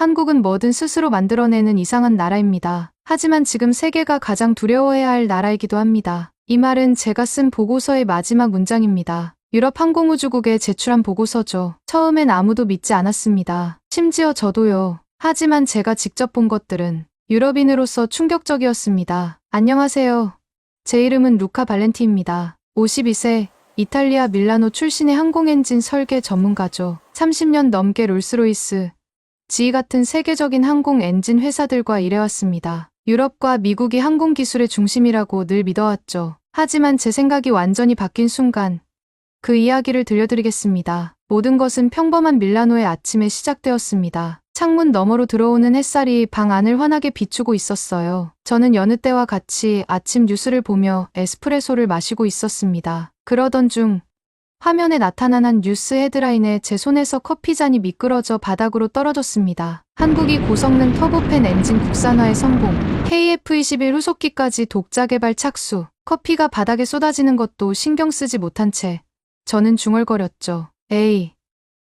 한국은 뭐든 스스로 만들어내는 이상한 나라입니다. 하지만 지금 세계가 가장 두려워해야 할 나라이기도 합니다. 이 말은 제가 쓴 보고서의 마지막 문장입니다. 유럽 항공우주국에 제출한 보고서죠. 처음엔 아무도 믿지 않았습니다. 심지어 저도요. 하지만 제가 직접 본 것들은 유럽인으로서 충격적이었습니다. 안녕하세요. 제 이름은 루카 발렌티입니다. 52세, 이탈리아 밀라노 출신의 항공엔진 설계 전문가죠. 30년 넘게 롤스로이스, GE 같은 세계적인 항공 엔진 회사들과 일해왔습니다. 유럽과 미국이 항공 기술의 중심이라고 늘 믿어왔죠. 하지만 제 생각이 완전히 바뀐 순간 그 이야기를 들려드리겠습니다. 모든 것은 평범한 밀라노의 아침에 시작되었습니다. 창문 너머로 들어오는 햇살이 방 안을 환하게 비추고 있었어요. 저는 여느 때와 같이 아침 뉴스를 보며 에스프레소를 마시고 있었습니다. 그러던 중 화면에 나타난 한 뉴스 헤드라인에 제 손에서 커피잔이 미끄러져 바닥으로 떨어졌습니다. 한국이 고성능 터보팬 엔진 국산화의 성공, KF-21 후속기까지 독자 개발 착수, 커피가 바닥에 쏟아지는 것도 신경 쓰지 못한 채 저는 중얼거렸죠. 에이,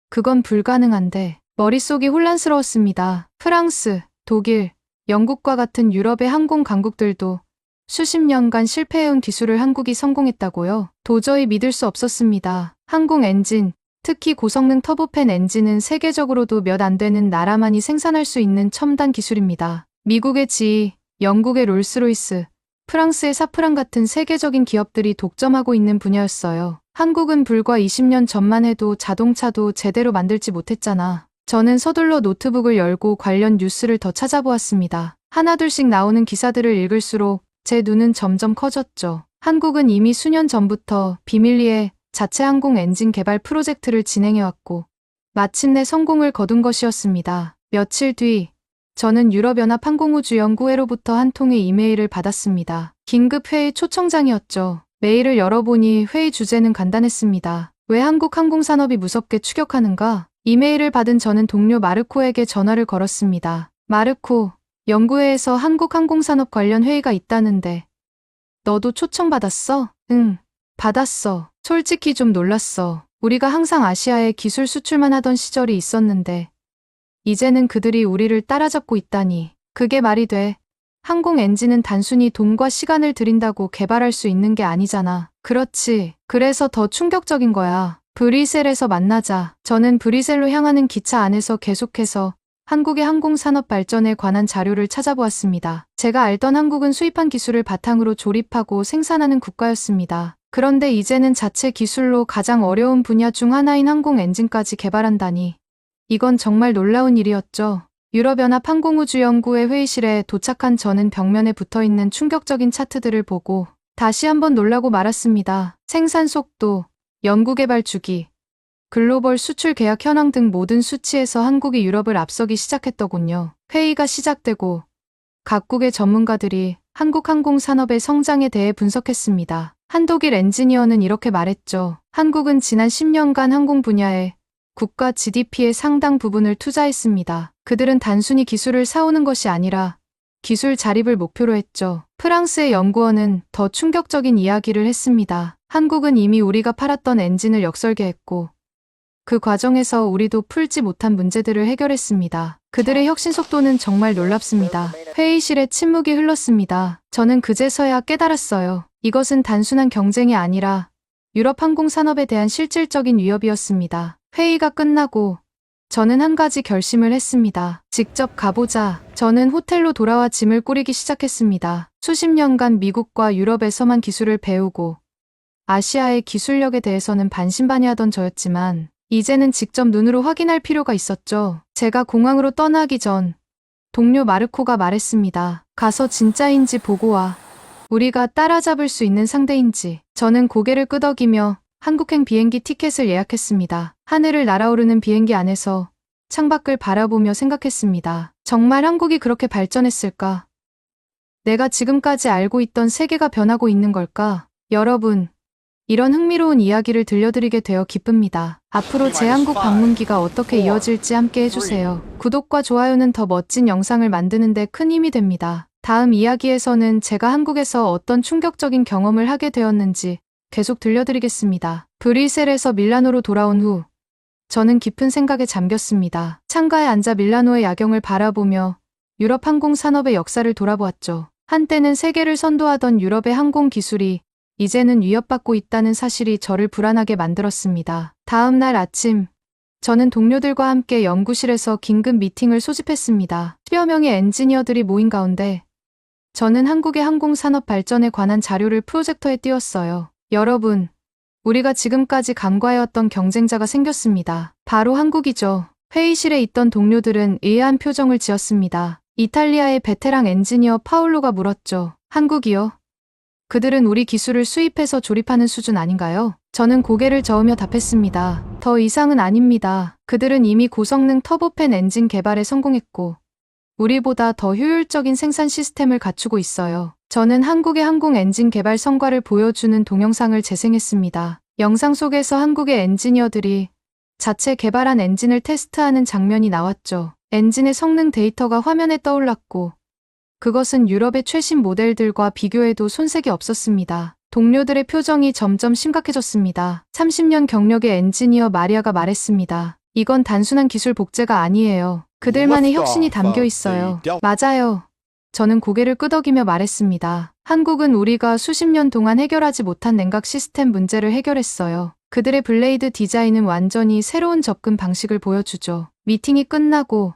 그건 불가능한데. 머릿속이 혼란스러웠습니다. 프랑스, 독일, 영국과 같은 유럽의 항공 강국들도 수십 년간 실패해온 기술을 한국이 성공했다고요? 도저히 믿을 수 없었습니다. 항공 엔진, 특히 고성능 터보팬 엔진은 세계적으로도 몇 안 되는 나라만이 생산할 수 있는 첨단 기술입니다. 미국의 GE, 영국의 롤스로이스, 프랑스의 사프란 같은 세계적인 기업들이 독점하고 있는 분야였어요. 한국은 불과 20년 전만 해도 자동차도 제대로 만들지 못했잖아. 저는 서둘러 노트북을 열고 관련 뉴스를 더 찾아보았습니다. 하나둘씩 나오는 기사들을 읽을수록 제 눈은 점점 커졌죠. 한국은 이미 수년 전부터 비밀리에 자체 항공 엔진 개발 프로젝트를 진행해왔고 마침내 성공을 거둔 것이었습니다. 며칠 뒤 저는 유럽연합 항공우주연구회로부터 한 통의 이메일을 받았습니다. 긴급 회의 초청장이었죠. 메일을 열어보니 회의 주제는 간단했습니다. 왜 한국 항공산업이 무섭게 추격하는가? 이메일을 받은 저는 동료 마르코에게 전화를 걸었습니다. 마르코, 연구회에서 한국 항공산업 관련 회의가 있다는데 너도 초청받았어? 응, 받았어. 솔직히 좀 놀랐어. 우리가 항상 아시아에 기술 수출만 하던 시절이 있었는데 이제는 그들이 우리를 따라잡고 있다니. 그게 말이 돼. 항공 엔진은 단순히 돈과 시간을 들인다고 개발할 수 있는 게 아니잖아. 그렇지. 그래서 더 충격적인 거야. 브뤼셀에서 만나자. 저는 브뤼셀로 향하는 기차 안에서 계속해서 한국의 항공산업 발전에 관한 자료를 찾아보았습니다. 제가 알던 한국은 수입한 기술을 바탕으로 조립하고 생산하는 국가였습니다. 그런데 이제는 자체 기술로 가장 어려운 분야 중 하나인 항공 엔진까지 개발한다니. 이건 정말 놀라운 일이었죠. 유럽연합 항공우주연구회 회의실에 도착한 저는 벽면에 붙어있는 충격적인 차트들을 보고 다시 한번 놀라고 말았습니다. 생산 속도, 연구개발 주기, 글로벌 수출 계약 현황 등 모든 수치에서 한국이 유럽을 앞서기 시작했더군요. 회의가 시작되고 각국의 전문가들이 한국 항공산업의 성장에 대해 분석했습니다. 한 독일 엔지니어는 이렇게 말했죠. 한국은 지난 10년간 항공 분야에 국가 GDP의 상당 부분을 투자했습니다. 그들은 단순히 기술을 사오는 것이 아니라 기술 자립을 목표로 했죠. 프랑스의 연구원은 더 충격적인 이야기를 했습니다. 한국은 이미 우리가 팔았던 엔진을 역설계했고 그 과정에서 우리도 풀지 못한 문제들을 해결했습니다. 그들의 혁신 속도는 정말 놀랍습니다. 회의실에 침묵이 흘렀습니다. 저는 그제서야 깨달았어요. 이것은 단순한 경쟁이 아니라 유럽 항공산업에 대한 실질적인 위협이었습니다. 회의가 끝나고 저는 한 가지 결심을 했습니다. 직접 가보자. 저는 호텔로 돌아와 짐을 꾸리기 시작했습니다. 수십 년간 미국과 유럽에서만 기술을 배우고 아시아의 기술력에 대해서는 반신반의하던 저였지만 이제는 직접 눈으로 확인할 필요가 있었죠. 제가 공항으로 떠나기 전 동료 마르코가 말했습니다. 가서 진짜인지 보고 와. 우리가 따라잡을 수 있는 상대인지. 저는 고개를 끄덕이며 한국행 비행기 티켓을 예약했습니다. 하늘을 날아오르는 비행기 안에서 창밖을 바라보며 생각했습니다. 정말 한국이 그렇게 발전했을까? 내가 지금까지 알고 있던 세계가 변하고 있는 걸까? 여러분, 이런 흥미로운 이야기를 들려드리게 되어 기쁩니다. 앞으로 제 한국 방문기가 어떻게 이어질지 함께 해주세요. 구독과 좋아요는 더 멋진 영상을 만드는 데 큰 힘이 됩니다. 다음 이야기에서는 제가 한국에서 어떤 충격적인 경험을 하게 되었는지 계속 들려드리겠습니다. 브뤼셀에서 밀라노로 돌아온 후 저는 깊은 생각에 잠겼습니다. 창가에 앉아 밀라노의 야경을 바라보며 유럽 항공 산업의 역사를 돌아보았죠. 한때는 세계를 선도하던 유럽의 항공 기술이 이제는 위협받고 있다는 사실이 저를 불안하게 만들었습니다. 다음 날 아침, 저는 동료들과 함께 연구실에서 긴급 미팅을 소집했습니다. 10여 명의 엔지니어들이 모인 가운데 저는 한국의 항공산업 발전에 관한 자료를 프로젝터에 띄웠어요. 여러분, 우리가 지금까지 간과해왔던 경쟁자가 생겼습니다. 바로 한국이죠. 회의실에 있던 동료들은 의아한 표정을 지었습니다. 이탈리아의 베테랑 엔지니어 파울로가 물었죠. 한국이요? 그들은 우리 기술을 수입해서 조립하는 수준 아닌가요? 저는 고개를 저으며 답했습니다. 더 이상은 아닙니다. 그들은 이미 고성능 터보팬 엔진 개발에 성공했고 우리보다 더 효율적인 생산 시스템을 갖추고 있어요. 저는 한국의 항공 엔진 개발 성과를 보여주는 동영상을 재생했습니다. 영상 속에서 한국의 엔지니어들이 자체 개발한 엔진을 테스트하는 장면이 나왔죠. 엔진의 성능 데이터가 화면에 떠올랐고 그것은 유럽의 최신 모델들과 비교해도 손색이 없었습니다. 동료들의 표정이 점점 심각해졌습니다. 30년 경력의 엔지니어 마리아가 말했습니다. 이건 단순한 기술 복제가 아니에요. 그들만의 혁신이 담겨 있어요. 맞아요. 저는 고개를 끄덕이며 말했습니다. 한국은 우리가 수십 년 동안 해결하지 못한 냉각 시스템 문제를 해결했어요. 그들의 블레이드 디자인은 완전히 새로운 접근 방식을 보여주죠. 미팅이 끝나고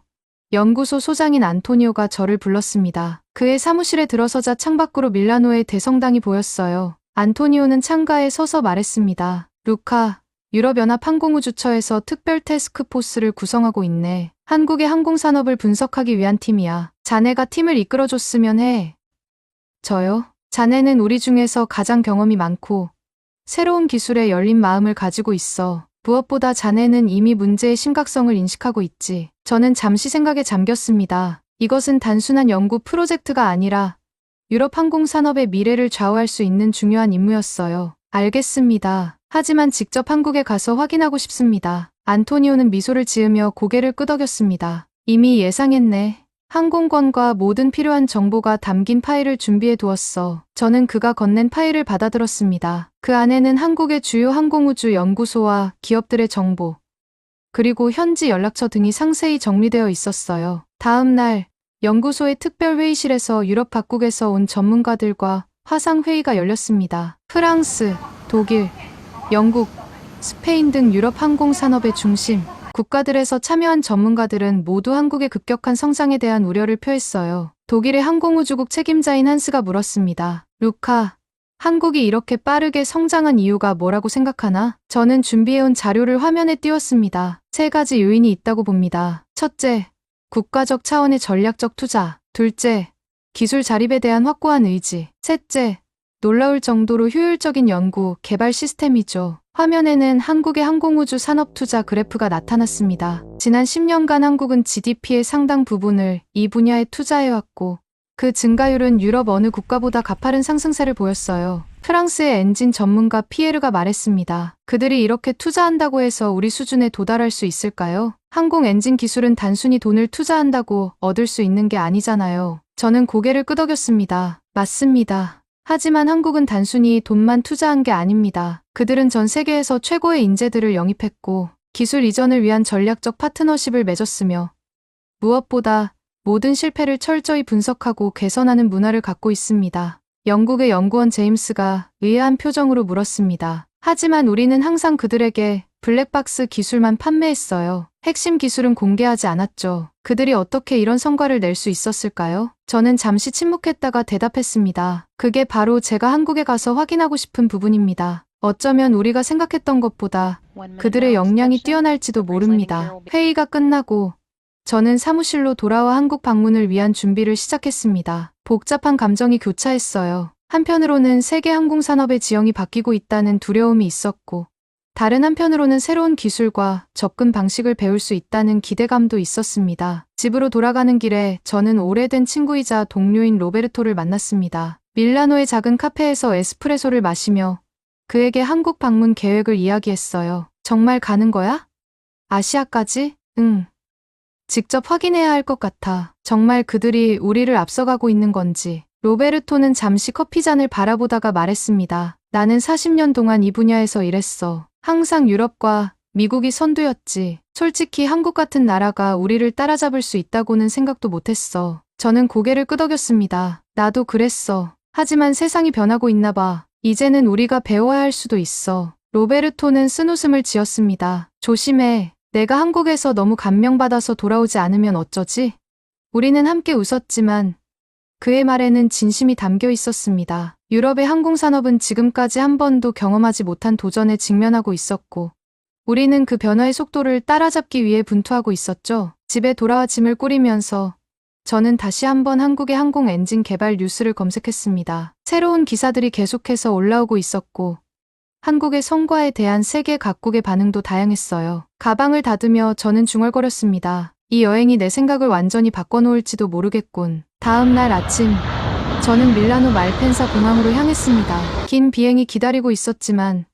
연구소 소장인 안토니오가 저를 불렀습니다. 그의 사무실에 들어서자 창밖으로 밀라노의 대성당이 보였어요. 안토니오는 창가에 서서 말했습니다. 루카, 유럽연합 항공우주처에서 특별 태스크포스를 구성하고 있네. 한국의 항공산업을 분석하기 위한 팀이야. 자네가 팀을 이끌어줬으면 해. 저요? 자네는 우리 중에서 가장 경험이 많고 새로운 기술에 열린 마음을 가지고 있어. 무엇보다 자네는 이미 문제의 심각성을 인식하고 있지. 저는 잠시 생각에 잠겼습니다. 이것은 단순한 연구 프로젝트가 아니라 유럽 항공산업의 미래를 좌우할 수 있는 중요한 임무였어요. 알겠습니다. 하지만 직접 한국에 가서 확인하고 싶습니다. 안토니오는 미소를 지으며 고개를 끄덕였습니다. 이미 예상했네. 항공권과 모든 필요한 정보가 담긴 파일을 준비해 두었어. 저는 그가 건넨 파일을 받아들었습니다. 그 안에는 한국의 주요 항공우주 연구소와 기업들의 정보, 그리고 현지 연락처 등이 상세히 정리되어 있었어요. 다음 날, 연구소의 특별회의실에서 유럽 각국에서 온 전문가들과 화상회의가 열렸습니다. 프랑스, 독일, 영국, 스페인 등 유럽 항공산업의 중심, 국가들에서 참여한 전문가들은 모두 한국의 급격한 성장에 대한 우려를 표했어요. 독일의 항공우주국 책임자인 한스가 물었습니다. 루카, 한국이 이렇게 빠르게 성장한 이유가 뭐라고 생각하나? 저는 준비해온 자료를 화면에 띄웠습니다. 3가지 요인이 있다고 봅니다. 첫째, 국가적 차원의 전략적 투자. 둘째, 기술 자립에 대한 확고한 의지. 셋째, 놀라울 정도로 효율적인 연구, 개발 시스템이죠. 화면에는 한국의 항공우주 산업 투자 그래프가 나타났습니다. 지난 10년간 한국은 GDP의 상당 부분을 이 분야에 투자해왔고 그 증가율은 유럽 어느 국가보다 가파른 상승세를 보였어요. 프랑스의 엔진 전문가 피에르가 말했습니다. 그들이 이렇게 투자한다고 해서 우리 수준에 도달할 수 있을까요? 항공 엔진 기술은 단순히 돈을 투자한다고 얻을 수 있는 게 아니잖아요. 저는 고개를 끄덕였습니다. 맞습니다. 하지만 한국은 단순히 돈만 투자한 게 아닙니다. 그들은 전 세계에서 최고의 인재들을 영입했고 기술 이전을 위한 전략적 파트너십을 맺었으며 무엇보다 모든 실패를 철저히 분석하고 개선하는 문화를 갖고 있습니다. 영국의 연구원 제임스가 의아한 표정으로 물었습니다. 하지만 우리는 항상 그들에게 블랙박스 기술만 판매했어요. 핵심 기술은 공개하지 않았죠. 그들이 어떻게 이런 성과를 낼 수 있었을까요? 저는 잠시 침묵했다가 대답했습니다. 그게 바로 제가 한국에 가서 확인하고 싶은 부분입니다. 어쩌면 우리가 생각했던 것보다 그들의 역량이 뛰어날지도 모릅니다. 회의가 끝나고 저는 사무실로 돌아와 한국 방문을 위한 준비를 시작했습니다. 복잡한 감정이 교차했어요. 한편으로는 세계 항공산업의 지형이 바뀌고 있다는 두려움이 있었고 다른 한편으로는 새로운 기술과 접근 방식을 배울 수 있다는 기대감도 있었습니다. 집으로 돌아가는 길에 저는 오래된 친구이자 동료인 로베르토를 만났습니다. 밀라노의 작은 카페에서 에스프레소를 마시며 그에게 한국 방문 계획을 이야기했어요. 정말 가는 거야? 아시아까지? 응. 직접 확인해야 할 것 같아. 정말 그들이 우리를 앞서가고 있는 건지. 로베르토는 잠시 커피잔을 바라보다가 말했습니다. 나는 40년 동안 이 분야에서 일했어. 항상 유럽과 미국이 선두였지. 솔직히 한국 같은 나라가 우리를 따라잡을 수 있다고는 생각도 못했어. 저는 고개를 끄덕였습니다. 나도 그랬어. 하지만 세상이 변하고 있나 봐. 이제는 우리가 배워야 할 수도 있어. 로베르토는 쓴웃음을 지었습니다. 조심해. 내가 한국에서 너무 감명받아서 돌아오지 않으면 어쩌지? 우리는 함께 웃었지만 그의 말에는 진심이 담겨 있었습니다. 유럽의 항공산업은 지금까지 한 번도 경험하지 못한 도전에 직면하고 있었고 우리는 그 변화의 속도를 따라잡기 위해 분투하고 있었죠. 집에 돌아와 짐을 꾸리면서 저는 다시 한번 한국의 항공 엔진 개발 뉴스를 검색했습니다. 새로운 기사들이 계속해서 올라오고 있었고 한국의 성과에 대한 세계 각국의 반응도 다양했어요. 가방을 닫으며 저는 중얼거렸습니다. 이 여행이 내 생각을 완전히 바꿔놓을지도 모르겠군. 다음 날 아침, 저는 밀라노 말펜사 공항으로 향했습니다. 긴 비행이 기다리고 있었지만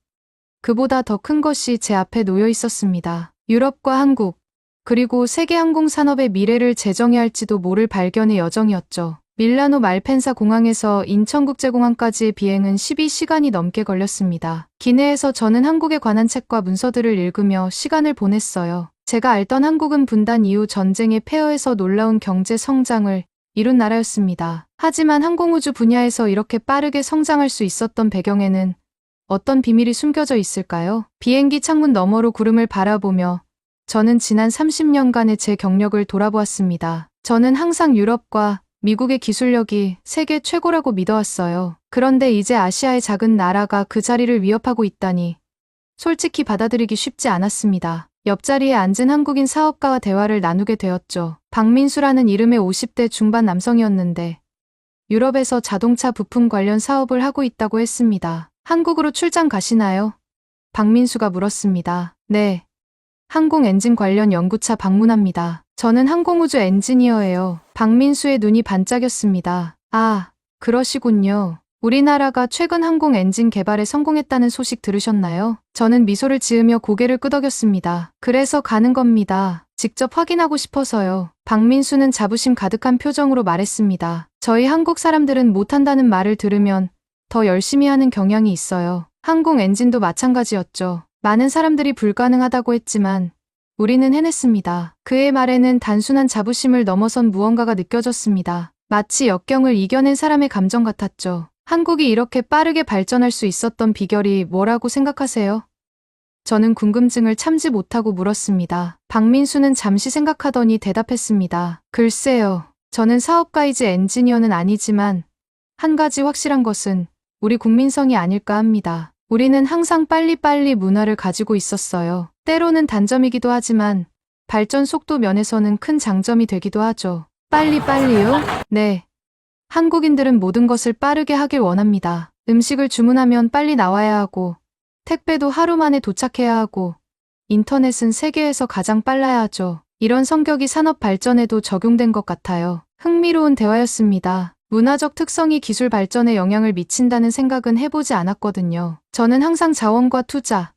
그보다 더 큰 것이 제 앞에 놓여 있었습니다. 유럽과 한국, 그리고 세계 항공산업의 미래를 제정해야 할지도 모를 발견의 여정이었죠. 밀라노 말펜사 공항에서 인천국제공항까지의 비행은 12시간이 넘게 걸렸습니다. 기내에서 저는 한국에 관한 책과 문서들을 읽으며 시간을 보냈어요. 제가 알던 한국은 분단 이후 전쟁의 폐허에서 놀라운 경제 성장을 이룬 나라였습니다. 하지만 항공우주 분야에서 이렇게 빠르게 성장할 수 있었던 배경에는 어떤 비밀이 숨겨져 있을까요? 비행기 창문 너머로 구름을 바라보며 저는 지난 30년간의 제 경력을 돌아보았습니다. 저는 항상 유럽과 미국의 기술력이 세계 최고라고 믿어왔어요. 그런데 이제 아시아의 작은 나라가 그 자리를 위협하고 있다니 솔직히 받아들이기 쉽지 않았습니다. 옆자리에 앉은 한국인 사업가와 대화를 나누게 되었죠. 박민수라는 이름의 50대 중반 남성이었는데 유럽에서 자동차 부품 관련 사업을 하고 있다고 했습니다. 한국으로 출장 가시나요? 박민수가 물었습니다. 네. 항공 엔진 관련 연구차 방문합니다. 저는 항공우주 엔지니어예요. 박민수의 눈이 반짝였습니다. 아, 그러시군요. 우리나라가 최근 항공 엔진 개발에 성공했다는 소식 들으셨나요? 저는 미소를 지으며 고개를 끄덕였습니다. 그래서 가는 겁니다. 직접 확인하고 싶어서요. 박민수는 자부심 가득한 표정으로 말했습니다. 저희 한국 사람들은 못한다는 말을 들으면 더 열심히 하는 경향이 있어요. 항공 엔진도 마찬가지였죠. 많은 사람들이 불가능하다고 했지만 우리는 해냈습니다. 그의 말에는 단순한 자부심을 넘어선 무언가가 느껴졌습니다. 마치 역경을 이겨낸 사람의 감정 같았죠. 한국이 이렇게 빠르게 발전할 수 있었던 비결이 뭐라고 생각하세요? 저는 궁금증을 참지 못하고 물었습니다. 박민수는 잠시 생각하더니 대답했습니다. 글쎄요. 저는 사업가이지 엔지니어는 아니지만 한 가지 확실한 것은 우리 국민성이 아닐까 합니다. 우리는 항상 빨리빨리 문화를 가지고 있었어요. 때로는 단점이기도 하지만 발전 속도 면에서는 큰 장점이 되기도 하죠. 빨리빨리요? 네. 한국인들은 모든 것을 빠르게 하길 원합니다. 음식을 주문하면 빨리 나와야 하고, 택배도 하루 만에 도착해야 하고, 인터넷은 세계에서 가장 빨라야 하죠. 이런 성격이 산업 발전에도 적용된 것 같아요. 흥미로운 대화였습니다. 문화적 특성이 기술 발전에 영향을 미친다는 생각은 해보지 않았거든요. 저는 항상 자원과 투자,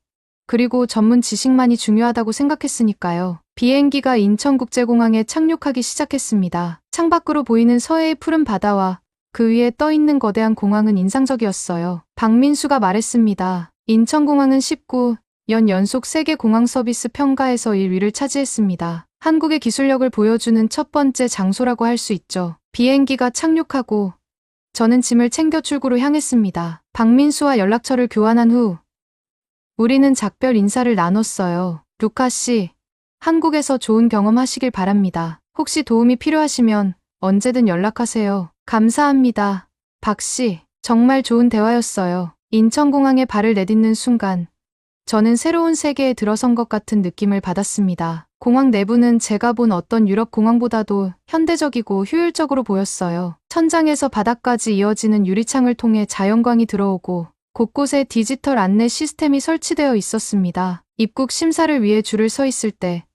그리고 전문 지식만이 중요하다고 생각했으니까요. 비행기가 인천국제공항에 착륙하기 시작했습니다. 창밖으로 보이는 서해의 푸른 바다와 그 위에 떠있는 거대한 공항은 인상적이었어요. 박민수가 말했습니다. 인천공항은 19년 연속 세계 공항 서비스 평가에서 1위를 차지했습니다. 한국의 기술력을 보여주는 첫 번째 장소라고 할 수 있죠. 비행기가 착륙하고 저는 짐을 챙겨 출구로 향했습니다. 박민수와 연락처를 교환한 후 우리는 작별 인사를 나눴어요. 루카 씨, 한국에서 좋은 경험 하시길 바랍니다. 혹시 도움이 필요하시면 언제든 연락하세요. 감사합니다. 박 씨, 정말 좋은 대화였어요. 인천공항에 발을 내딛는 순간 저는 새로운 세계에 들어선 것 같은 느낌을 받았습니다. 공항 내부는 제가 본 어떤 유럽 공항보다도 현대적이고 효율적으로 보였어요. 천장에서 바닥까지 이어지는 유리창을 통해 자연광이 들어오고 곳곳에 디지털 안내 시스템이 설치되어 있었습니다. 입국 심사를 위해 줄을 서 있을 때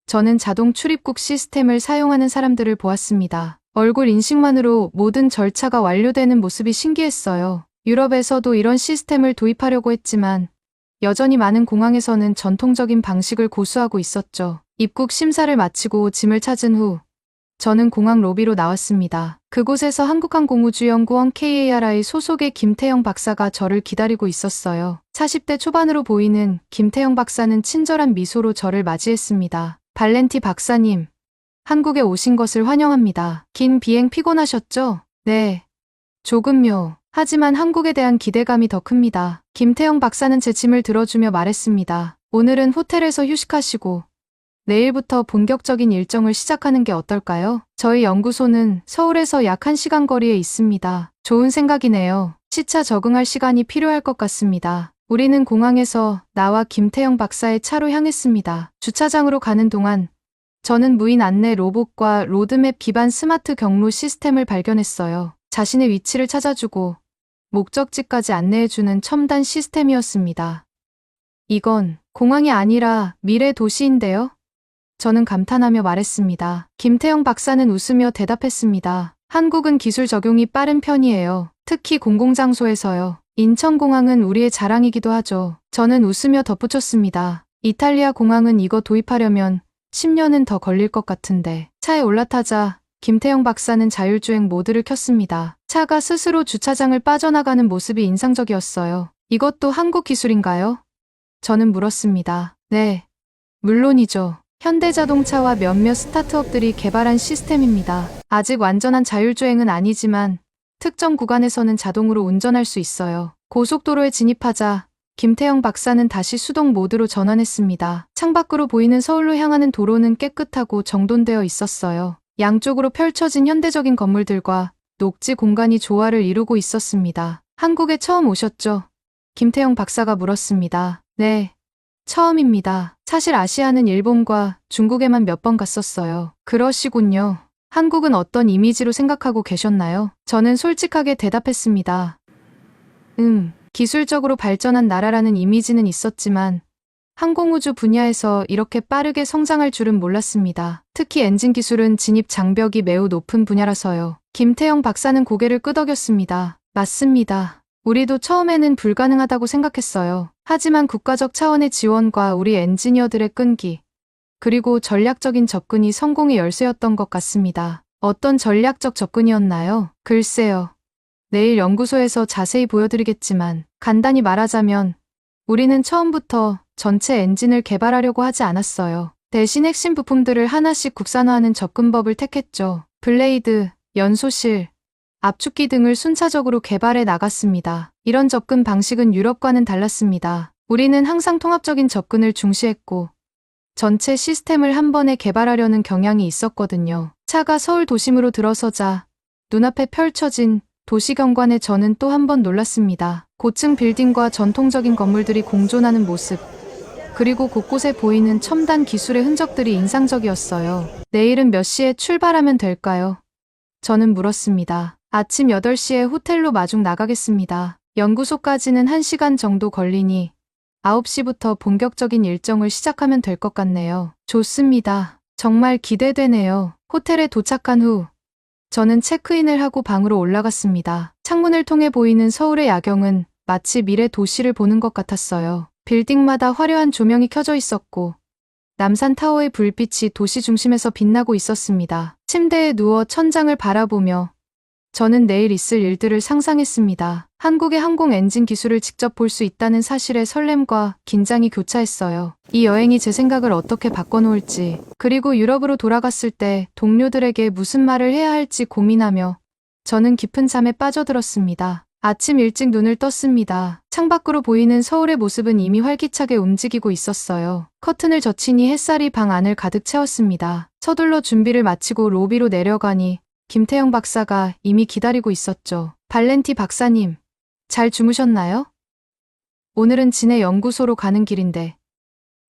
저는 자동 출입국 시스템을 사용하는 사람들을 보았습니다. 얼굴 인식만으로 모든 절차가 완료되는 모습이 신기했어요. 유럽에서도 이런 시스템을 도입하려고 했지만 여전히 많은 공항에서는 전통적인 방식을 고수하고 있었죠. 입국 심사를 마치고 짐을 찾은 후 저는 공항 로비로 나왔습니다. 그곳에서 한국항공우주연구원 KARI 소속의 김태영 박사가 저를 기다리고 있었어요. 40대 초반으로 보이는 김태영 박사는 친절한 미소로 저를 맞이했습니다. 발렌티 박사님, 한국에 오신 것을 환영합니다. 긴 비행 피곤하셨죠? 네. 조금요. 하지만 한국에 대한 기대감이 더 큽니다. 김태영 박사는 제 짐을 들어주며 말했습니다. 오늘은 호텔에서 휴식하시고 내일부터 본격적인 일정을 시작하는 게 어떨까요? 저희 연구소는 서울에서 약 1시간 거리에 있습니다. 좋은 생각이네요. 시차 적응할 시간이 필요할 것 같습니다. 우리는 공항에서 나와 김태영 박사의 차로 향했습니다. 주차장으로 가는 동안 저는 무인 안내 로봇과 로드맵 기반 스마트 경로 시스템을 발견했어요. 자신의 위치를 찾아주고 목적지까지 안내해주는 첨단 시스템이었습니다. 이건 공항이 아니라 미래 도시인데요? 저는 감탄하며 말했습니다. 김태영 박사는 웃으며 대답했습니다. 한국은 기술 적용이 빠른 편이에요. 특히 공공장소에서요. 인천공항은 우리의 자랑이기도 하죠. 저는 웃으며 덧붙였습니다. 이탈리아 공항은 이거 도입하려면 10년은 더 걸릴 것 같은데. 차에 올라타자 김태영 박사는 자율주행 모드를 켰습니다. 차가 스스로 주차장을 빠져나가는 모습이 인상적이었어요. 이것도 한국 기술인가요? 저는 물었습니다. 네, 물론이죠. 현대자동차와 몇몇 스타트업들이 개발한 시스템입니다. 아직 완전한 자율주행은 아니지만 특정 구간에서는 자동으로 운전할 수 있어요. 고속도로에 진입하자 김태영 박사는 다시 수동 모드로 전환했습니다. 창밖으로 보이는 서울로 향하는 도로는 깨끗하고 정돈되어 있었어요. 양쪽으로 펼쳐진 현대적인 건물들과 녹지 공간이 조화를 이루고 있었습니다. 한국에 처음 오셨죠? 김태영 박사가 물었습니다. 네, 처음입니다. 사실 아시아는 일본과 중국에만 몇 번 갔었어요. 그러시군요. 한국은 어떤 이미지로 생각하고 계셨나요? 저는 솔직하게 대답했습니다. 기술적으로 발전한 나라라는 이미지는 있었지만 항공우주 분야에서 이렇게 빠르게 성장할 줄은 몰랐습니다. 특히 엔진 기술은 진입 장벽이 매우 높은 분야라서요. 김태영 박사는 고개를 끄덕였습니다. 맞습니다. 우리도 처음에는 불가능하다고 생각했어요. 하지만 국가적 차원의 지원과 우리 엔지니어들의 끈기, 그리고 전략적인 접근이 성공의 열쇠였던 것 같습니다. 어떤 전략적 접근이었나요? 글쎄요. 내일 연구소에서 자세히 보여드리겠지만 간단히 말하자면 우리는 처음부터 전체 엔진을 개발하려고 하지 않았어요. 대신 핵심 부품들을 하나씩 국산화하는 접근법을 택했죠. 블레이드, 연소실, 압축기 등을 순차적으로 개발해 나갔습니다. 이런 접근 방식은 유럽과는 달랐습니다. 우리는 항상 통합적인 접근을 중시했고 전체 시스템을 한 번에 개발하려는 경향이 있었거든요. 차가 서울 도심으로 들어서자 눈앞에 펼쳐진 도시 경관에 저는 또 한 번 놀랐습니다. 고층 빌딩과 전통적인 건물들이 공존하는 모습, 그리고 곳곳에 보이는 첨단 기술의 흔적들이 인상적이었어요. 내일은 몇 시에 출발하면 될까요? 저는 물었습니다. 아침 8시에 호텔로 마중 나가겠습니다. 연구소까지는 1시간 정도 걸리니 9시부터 본격적인 일정을 시작하면 될 것 같네요. 좋습니다. 정말 기대되네요. 호텔에 도착한 후 저는 체크인을 하고 방으로 올라갔습니다. 창문을 통해 보이는 서울의 야경은 마치 미래 도시를 보는 것 같았어요. 빌딩마다 화려한 조명이 켜져 있었고 남산타워의 불빛이 도시 중심에서 빛나고 있었습니다. 침대에 누워 천장을 바라보며 저는 내일 있을 일들을 상상했습니다. 한국의 항공 엔진 기술을 직접 볼 수 있다는 사실에 설렘과 긴장이 교차했어요. 이 여행이 제 생각을 어떻게 바꿔놓을지, 그리고 유럽으로 돌아갔을 때 동료들에게 무슨 말을 해야 할지 고민하며 저는 깊은 잠에 빠져들었습니다. 아침 일찍 눈을 떴습니다. 창밖으로 보이는 서울의 모습은 이미 활기차게 움직이고 있었어요. 커튼을 젖히니 햇살이 방 안을 가득 채웠습니다. 서둘러 준비를 마치고 로비로 내려가니 김태영 박사가 이미 기다리고 있었죠. 발렌티 박사님, 잘 주무셨나요? 오늘은 진해 연구소로 가는 길인데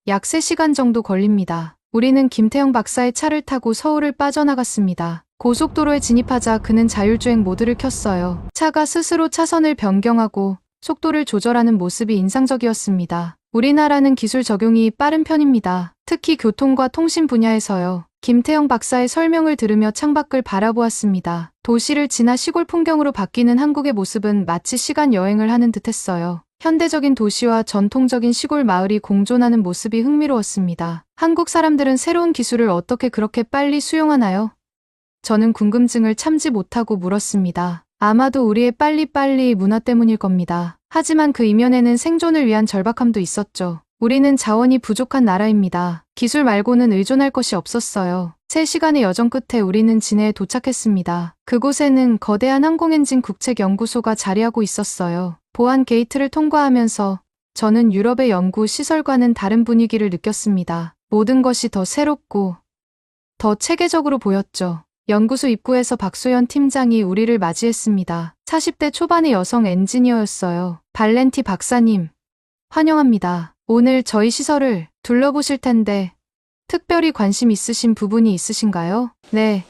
약 3시간 정도 걸립니다. 우리는 김태영 박사의 차를 타고 서울을 빠져나갔습니다. 고속도로에 진입하자 그는 자율주행 모드를 켰어요. 차가 스스로 차선을 변경하고 속도를 조절하는 모습이 인상적이었습니다. 우리나라는 기술 적용이 빠른 편입니다. 특히 교통과 통신 분야에서요. 김태영 박사의 설명을 들으며 창밖을 바라보았습니다. 도시를 지나 시골 풍경으로 바뀌는 한국의 모습은 마치 시간 여행을 하는 듯했어요. 현대적인 도시와 전통적인 시골 마을이 공존하는 모습이 흥미로웠습니다. 한국 사람들은 새로운 기술을 어떻게 그렇게 빨리 수용하나요? 저는 궁금증을 참지 못하고 물었습니다. 아마도 우리의 빨리빨리 문화 때문일 겁니다. 하지만 그 이면에는 생존을 위한 절박함도 있었죠. 우리는 자원이 부족한 나라입니다. 기술 말고는 의존할 것이 없었어요. 3시간의 여정 끝에 우리는 진해에 도착했습니다. 그곳에는 거대한 항공엔진 국책연구소가 자리하고 있었어요. 보안 게이트를 통과하면서 저는 유럽의 연구 시설과는 다른 분위기를 느꼈습니다. 모든 것이 더 새롭고 더 체계적으로 보였죠. 연구소 입구에서 박소연 팀장이 우리를 맞이했습니다. 40대 초반의 여성 엔지니어였어요. 발렌티 박사님, 환영합니다. 오늘 저희 시설을 둘러보실 텐데 특별히 관심 있으신 부분이 있으신가요? 네.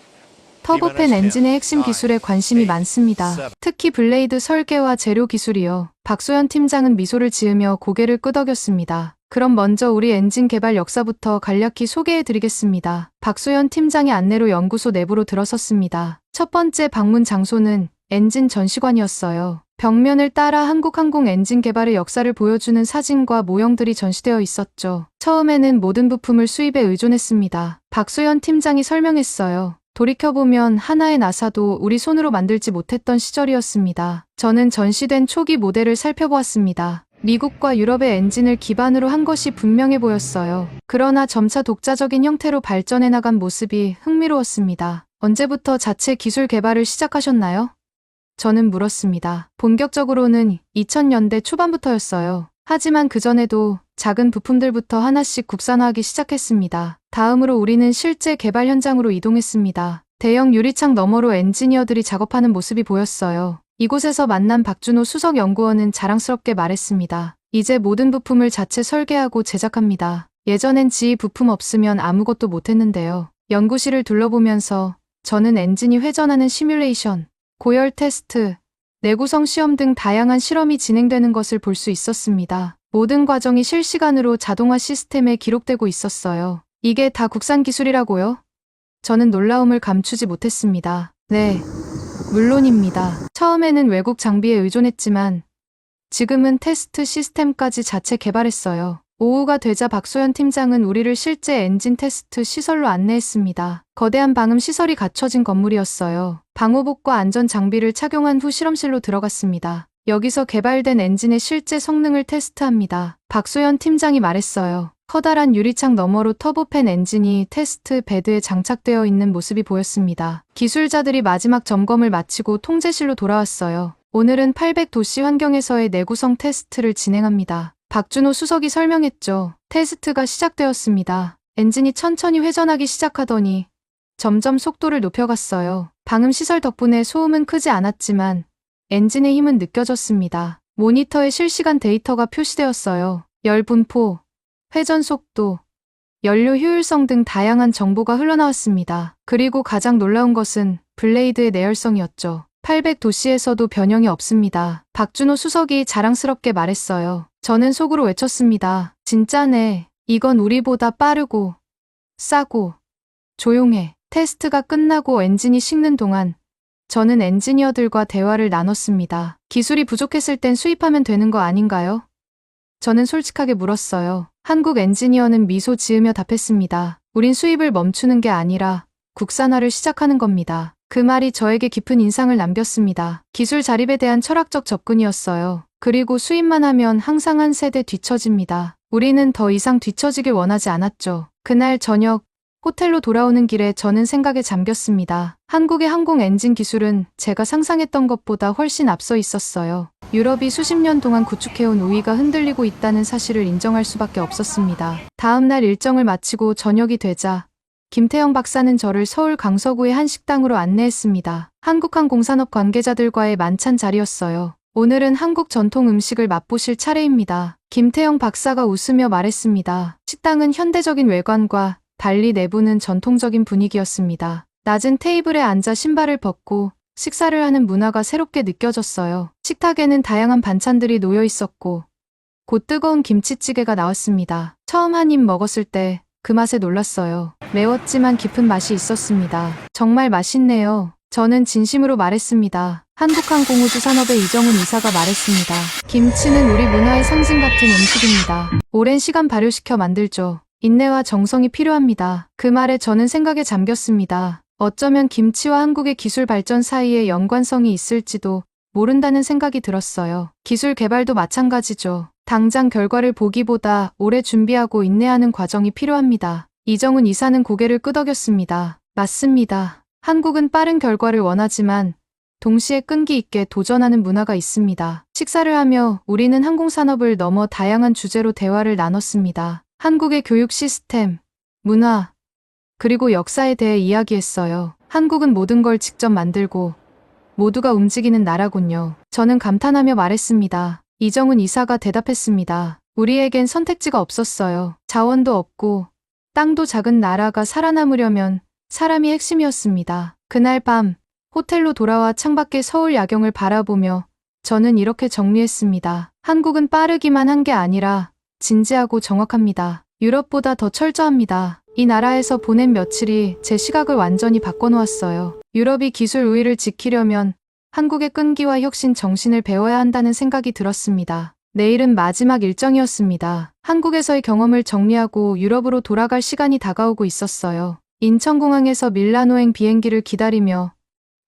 터보팬 엔진의 핵심 기술에 관심이 많습니다. 특히 블레이드 설계와 재료 기술이요. 박소연 팀장은 미소를 지으며 고개를 끄덕였습니다. 그럼 먼저 우리 엔진 개발 역사부터 간략히 소개해드리겠습니다. 박소연 팀장의 안내로 연구소 내부로 들어섰습니다. 첫 번째 방문 장소는 엔진 전시관이었어요. 벽면을 따라 한국항공 엔진 개발의 역사를 보여주는 사진과 모형들이 전시되어 있었죠. 처음에는 모든 부품을 수입에 의존했습니다. 박소연 팀장이 설명했어요. 돌이켜보면 하나의 나사도 우리 손으로 만들지 못했던 시절이었습니다. 저는 전시된 초기 모델을 살펴보았습니다. 미국과 유럽의 엔진을 기반으로 한 것이 분명해 보였어요. 그러나 점차 독자적인 형태로 발전해 나간 모습이 흥미로웠습니다. 언제부터 자체 기술 개발을 시작하셨나요? 저는 물었습니다. 본격적으로는 2000년대 초반부터였어요. 하지만 그전에도 작은 부품들부터 하나씩 국산화하기 시작했습니다. 다음으로 우리는 실제 개발 현장으로 이동했습니다. 대형 유리창 너머로 엔지니어들이 작업하는 모습이 보였어요. 이곳에서 만난 박준호 수석 연구원은 자랑스럽게 말했습니다. 이제 모든 부품을 자체 설계하고 제작합니다. 예전엔 지휘 부품 없으면 아무것도 못했는데요. 연구실을 둘러보면서 저는 엔진이 회전하는 시뮬레이션, 고열 테스트, 내구성 시험 등 다양한 실험이 진행되는 것을 볼 수 있었습니다. 모든 과정이 실시간으로 자동화 시스템에 기록되고 있었어요. 이게 다 국산 기술이라고요? 저는 놀라움을 감추지 못했습니다. 네, 물론입니다. 처음에는 외국 장비에 의존했지만 지금은 테스트 시스템까지 자체 개발했어요. 오후가 되자 박소연 팀장은 우리를 실제 엔진 테스트 시설로 안내했습니다. 거대한 방음 시설이 갖춰진 건물이었어요. 방호복과 안전 장비를 착용한 후 실험실로 들어갔습니다. 여기서 개발된 엔진의 실제 성능을 테스트합니다. 박소연 팀장이 말했어요. 커다란 유리창 너머로 터보팬 엔진이 테스트 베드에 장착되어 있는 모습이 보였습니다. 기술자들이 마지막 점검을 마치고 통제실로 돌아왔어요. 오늘은 800도씨 환경에서의 내구성 테스트를 진행합니다. 박준호 수석이 설명했죠. 테스트가 시작되었습니다. 엔진이 천천히 회전하기 시작하더니 점점 속도를 높여갔어요. 방음 시설 덕분에 소음은 크지 않았지만 엔진의 힘은 느껴졌습니다. 모니터에 실시간 데이터가 표시되었어요. 열 분포, 회전 속도, 연료 효율성 등 다양한 정보가 흘러나왔습니다. 그리고 가장 놀라운 것은 블레이드의 내열성이었죠. 800도씨에서도 변형이 없습니다. 박준호 수석이 자랑스럽게 말했어요. 저는 속으로 외쳤습니다. 진짜네. 이건 우리보다 빠르고 싸고 조용해. 테스트가 끝나고 엔진이 식는 동안 저는 엔지니어들과 대화를 나눴습니다. 기술이 부족했을 땐 수입하면 되는 거 아닌가요? 저는 솔직하게 물었어요. 한국 엔지니어는 미소 지으며 답했습니다. 우린 수입을 멈추는 게 아니라 국산화를 시작하는 겁니다. 그 말이 저에게 깊은 인상을 남겼습니다. 기술 자립에 대한 철학적 접근이었어요. 그리고 수입만 하면 항상 한 세대 뒤처집니다. 우리는 더 이상 뒤처지길 원하지 않았죠. 그날 저녁 호텔로 돌아오는 길에 저는 생각에 잠겼습니다. 한국의 항공 엔진 기술은 제가 상상했던 것보다 훨씬 앞서 있었어요. 유럽이 수십 년 동안 구축해온 우위가 흔들리고 있다는 사실을 인정할 수밖에 없었습니다. 다음 날 일정을 마치고 저녁이 되자 김태형 박사는 저를 서울 강서구의 한 식당으로 안내했습니다. 한국항공산업 관계자들과의 만찬 자리였어요. 오늘은 한국 전통 음식을 맛보실 차례입니다. 김태형 박사가 웃으며 말했습니다. 식당은 현대적인 외관과 달리 내부는 전통적인 분위기였습니다. 낮은 테이블에 앉아 신발을 벗고 식사를 하는 문화가 새롭게 느껴졌어요. 식탁에는 다양한 반찬들이 놓여 있었고 곧 뜨거운 김치찌개가 나왔습니다. 처음 한 입 먹었을 때 그 맛에 놀랐어요. 매웠지만 깊은 맛이 있었습니다. 정말 맛있네요. 저는 진심으로 말했습니다. 한국항공우주 산업의 이정훈 이사가 말했습니다. 김치는 우리 문화의 상징 같은 음식입니다. 오랜 시간 발효시켜 만들죠. 인내와 정성이 필요합니다. 그 말에 저는 생각에 잠겼습니다. 어쩌면 김치와 한국의 기술 발전 사이에 연관성이 있을지도 모른다는 생각이 들었어요. 기술 개발도 마찬가지죠. 당장 결과를 보기보다 오래 준비하고 인내하는 과정이 필요합니다. 이정훈 이사는 고개를 끄덕였습니다. 맞습니다. 한국은 빠른 결과를 원하지만 동시에 끈기 있게 도전하는 문화가 있습니다. 식사를 하며 우리는 항공산업을 넘어 다양한 주제로 대화를 나눴습니다. 한국의 교육 시스템, 문화, 그리고 역사에 대해 이야기했어요. 한국은 모든 걸 직접 만들고 모두가 움직이는 나라군요. 저는 감탄하며 말했습니다. 이정훈 이사가 대답했습니다. 우리에겐 선택지가 없었어요. 자원도 없고 땅도 작은 나라가 살아남으려면 사람이 핵심이었습니다. 그날 밤 호텔로 돌아와 창밖의 서울 야경을 바라보며 저는 이렇게 정리했습니다. 한국은 빠르기만 한 게 아니라 진지하고 정확합니다. 유럽보다 더 철저합니다. 이 나라에서 보낸 며칠이 제 시각을 완전히 바꿔놓았어요. 유럽이 기술 우위를 지키려면 한국의 끈기와 혁신 정신을 배워야 한다는 생각이 들었습니다. 내일은 마지막 일정이었습니다. 한국에서의 경험을 정리하고 유럽으로 돌아갈 시간이 다가오고 있었어요. 인천공항에서 밀라노행 비행기를 기다리며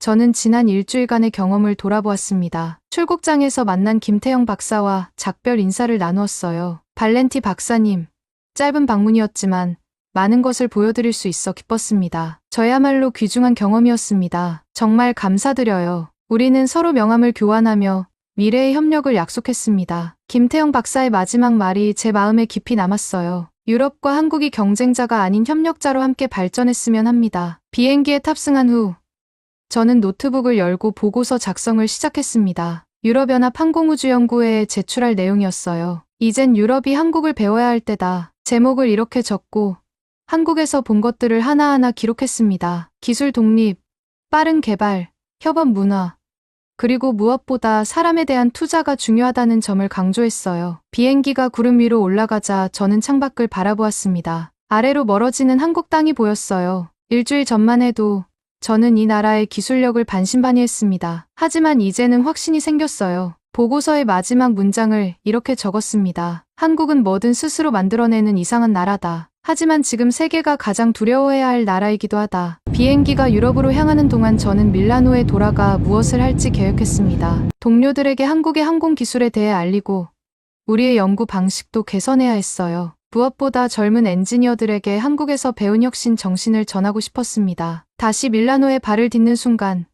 저는 지난 일주일간의 경험을 돌아보았습니다. 출국장에서 만난 김태형 박사와 작별 인사를 나누었어요. 발렌티 박사님, 짧은 방문이었지만 많은 것을 보여드릴 수 있어 기뻤습니다. 저야말로 귀중한 경험이었습니다. 정말 감사드려요. 우리는 서로 명함을 교환하며 미래의 협력을 약속했습니다. 김태형 박사의 마지막 말이 제 마음에 깊이 남았어요. 유럽과 한국이 경쟁자가 아닌 협력자로 함께 발전했으면 합니다. 비행기에 탑승한 후 저는 노트북을 열고 보고서 작성을 시작했습니다. 유럽연합 항공우주연구회에 제출할 내용이었어요. 이젠 유럽이 한국을 배워야 할 때다. 제목을 이렇게 적고 한국에서 본 것들을 하나하나 기록했습니다. 기술 독립, 빠른 개발, 협업 문화, 그리고 무엇보다 사람에 대한 투자가 중요하다는 점을 강조했어요. 비행기가 구름 위로 올라가자 저는 창밖을 바라보았습니다. 아래로 멀어지는 한국 땅이 보였어요. 일주일 전만 해도 저는 이 나라의 기술력을 반신반의했습니다. 하지만 이제는 확신이 생겼어요. 보고서의 마지막 문장을 이렇게 적었습니다. 한국은 뭐든 스스로 만들어내는 이상한 나라다. 하지만 지금 세계가 가장 두려워해야 할 나라이기도 하다. 비행기가 유럽으로 향하는 동안 저는 밀라노에 돌아가 무엇을 할지 계획했습니다. 동료들에게 한국의 항공 기술에 대해 알리고 우리의 연구 방식도 개선해야 했어요. 무엇보다 젊은 엔지니어들에게 한국에서 배운 혁신 정신을 전하고 싶었습니다. 다시 밀라노에 발을 딛는 순간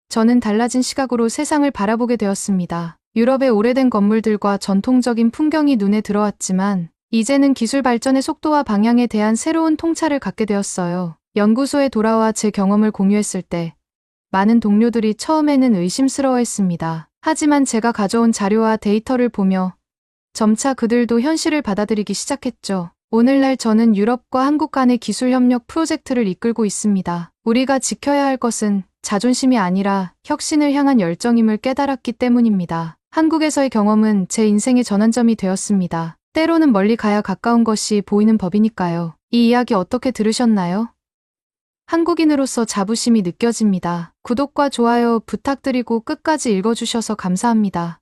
저는 달라진 시각으로 세상을 바라보게 되었습니다. 유럽의 오래된 건물들과 전통적인 풍경이 눈에 들어왔지만 이제는 기술 발전의 속도와 방향에 대한 새로운 통찰을 갖게 되었어요. 연구소에 돌아와 제 경험을 공유했을 때 많은 동료들이 처음에는 의심스러워했습니다. 하지만 제가 가져온 자료와 데이터를 보며 점차 그들도 현실을 받아들이기 시작했죠. 오늘날 저는 유럽과 한국 간의 기술 협력 프로젝트를 이끌고 있습니다. 우리가 지켜야 할 것은 자존심이 아니라 혁신을 향한 열정임을 깨달았기 때문입니다. 한국에서의 경험은 제 인생의 전환점이 되었습니다. 때로는 멀리 가야 가까운 것이 보이는 법이니까요. 이 이야기 어떻게 들으셨나요? 한국인으로서 자부심이 느껴집니다. 구독과 좋아요 부탁드리고 끝까지 읽어주셔서 감사합니다.